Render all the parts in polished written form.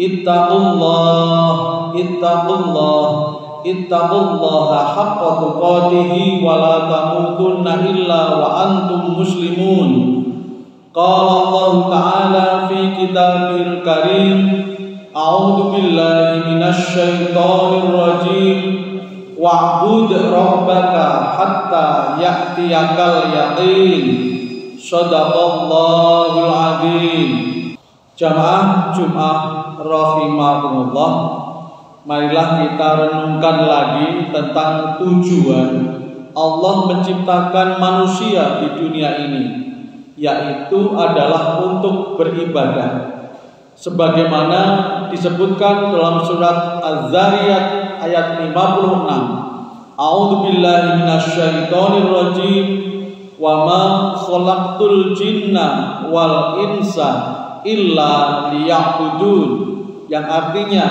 ittaqullaha haqqa tuqatih wa la tamutunna illa wa antum muslimun. Qala Allah Ta'ala fi kitabil karim, a'udzu billahi minasy syaithanir rajim, wa'bud rabbaka hatta ya'tiyakal yaqin. Shadaqallahul azim. Jamaah Jumat rahimakumullah, marilah kita renungkan lagi tentang tujuan Allah menciptakan manusia di dunia ini, yaitu adalah untuk beribadah. Sebagaimana disebutkan dalam surat Az-Zariyat ayat 56. A'udzu billahi minasyaitonir rajim. Wa ma khalaqtul jinna wal insa illa liya'budun, yang artinya,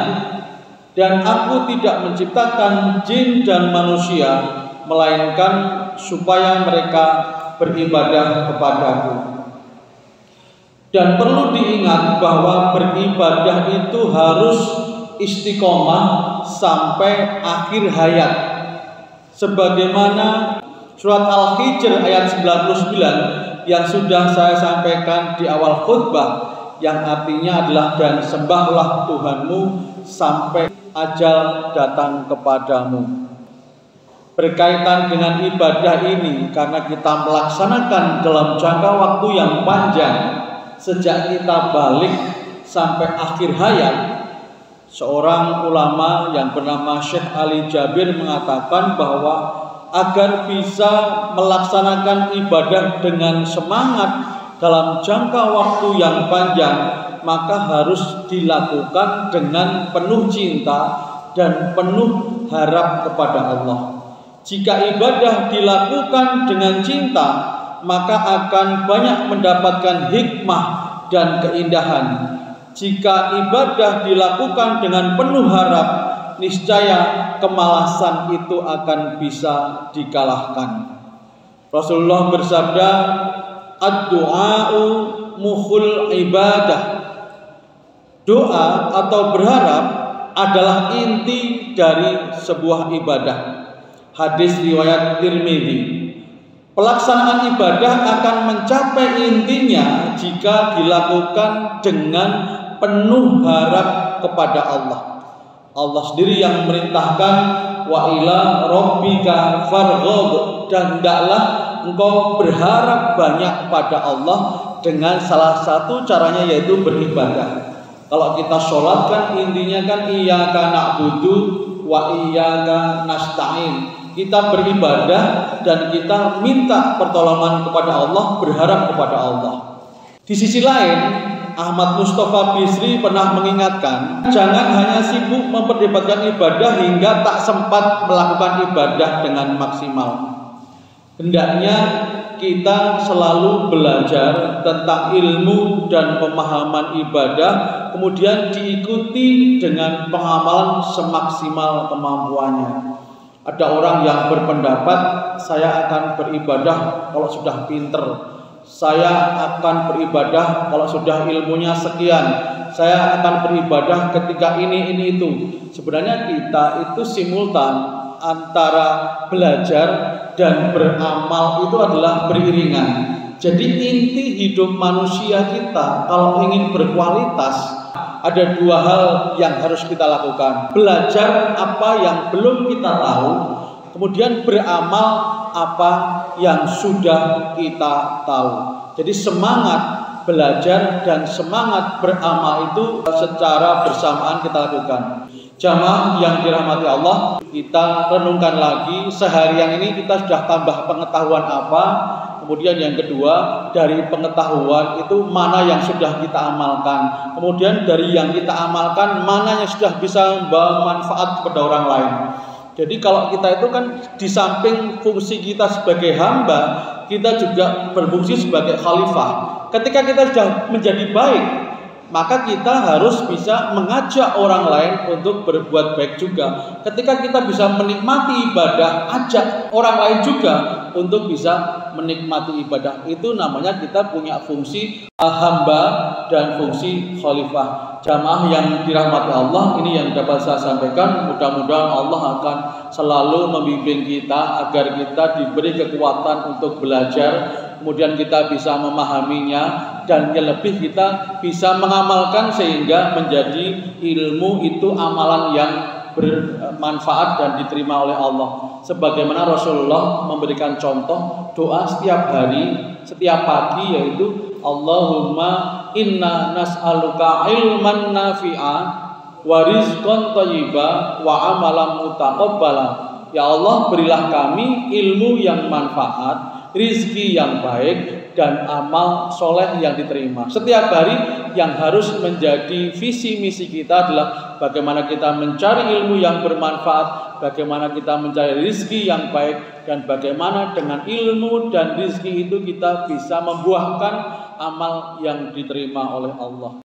dan aku tidak menciptakan jin dan manusia melainkan supaya mereka beribadah kepadaku. Dan perlu diingat bahwa beribadah itu harus istiqomah sampai akhir hayat. Sebagaimana surat Al-Hijr ayat 99 yang sudah saya sampaikan di awal khutbah, yang artinya adalah dan sembahlah Tuhanmu sampai ajal datang kepadamu. Berkaitan dengan ibadah ini, karena kita melaksanakan dalam jangka waktu yang panjang, sejak kita balik sampai akhir hayat. Seorang ulama yang bernama Syekh Ali Jabir mengatakan bahwa agar bisa melaksanakan ibadah dengan semangat dalam jangka waktu yang panjang, maka harus dilakukan dengan penuh cinta dan penuh harap kepada Allah. Jika ibadah dilakukan dengan cinta, maka akan banyak mendapatkan hikmah dan keindahan. Jika ibadah dilakukan dengan penuh harap, niscaya kemalasan itu akan bisa dikalahkan. Rasulullah bersabda, ad-du'a'u mukhul ibadah. Doa atau berharap adalah inti dari sebuah ibadah. Hadis riwayat Tirmidzi. Pelaksanaan ibadah akan mencapai intinya jika dilakukan dengan penuh harap kepada Allah. Allah sendiri yang memerintahkan, wa ila rabbika farghab, dan hendaklah engkau berharap banyak pada Allah dengan salah satu caranya yaitu beribadah. Kalau kita sholat kan intinya kan iyyaka na'budu wa iyyaka nasta'in. Kita beribadah dan kita minta pertolongan kepada Allah, berharap kepada Allah. Di sisi lain, Ahmad Mustafa Bisri pernah mengingatkan, jangan hanya sibuk memperdebatkan ibadah hingga tak sempat melakukan ibadah dengan maksimal. Hendaknya kita selalu belajar tentang ilmu dan pemahaman ibadah, kemudian diikuti dengan pengamalan semaksimal kemampuannya. Ada orang yang berpendapat, saya akan beribadah kalau sudah pinter, saya akan beribadah kalau sudah ilmunya sekian, saya akan beribadah ketika ini itu. Sebenarnya kita itu simultan antara belajar dan beramal itu adalah beriringan. Jadi inti hidup manusia kita kalau ingin berkualitas, ada dua hal yang harus kita lakukan. Belajar apa yang belum kita tahu, kemudian beramal apa yang sudah kita tahu. Jadi semangat belajar dan semangat beramal itu secara bersamaan kita lakukan. Jamaah yang dirahmati Allah, kita renungkan lagi seharian ini kita sudah tambah pengetahuan apa. Kemudian yang kedua, dari pengetahuan itu mana yang sudah kita amalkan. Kemudian dari yang kita amalkan, mana yang sudah bisa membawa manfaat kepada orang lain. Jadi kalau kita itu kan di samping fungsi kita sebagai hamba, kita juga berfungsi sebagai khalifah. Ketika kita sudah menjadi baik, maka kita harus bisa mengajak orang lain untuk berbuat baik juga. Ketika kita bisa menikmati ibadah, ajak orang lain juga untuk bisa menikmati ibadah. Itu namanya kita punya fungsi hamba dan fungsi khalifah. jamaah yang dirahmati Allah, ini yang dapat saya sampaikan. Mudah-mudahan Allah akan selalu membimbing kita agar kita diberi kekuatan untuk belajar, kemudian kita bisa memahaminya, dan yang lebih kita bisa mengamalkan sehingga menjadi ilmu itu amalan yang bermanfaat dan diterima oleh Allah. Sebagaimana Rasulullah memberikan contoh doa setiap hari, setiap pagi, yaitu Allahumma inna nas'aluka ilman nafi'a wa rizqan thayyiba wa amalan mutaqabbala. Ya Allah, berilah kami ilmu yang manfaat, rizki yang baik, dan amal soleh yang diterima. Setiap hari yang harus menjadi visi misi kita adalah bagaimana kita mencari ilmu yang bermanfaat, bagaimana kita mencari rizki yang baik, dan bagaimana dengan ilmu dan rizki itu kita bisa membuahkan amal yang diterima oleh Allah.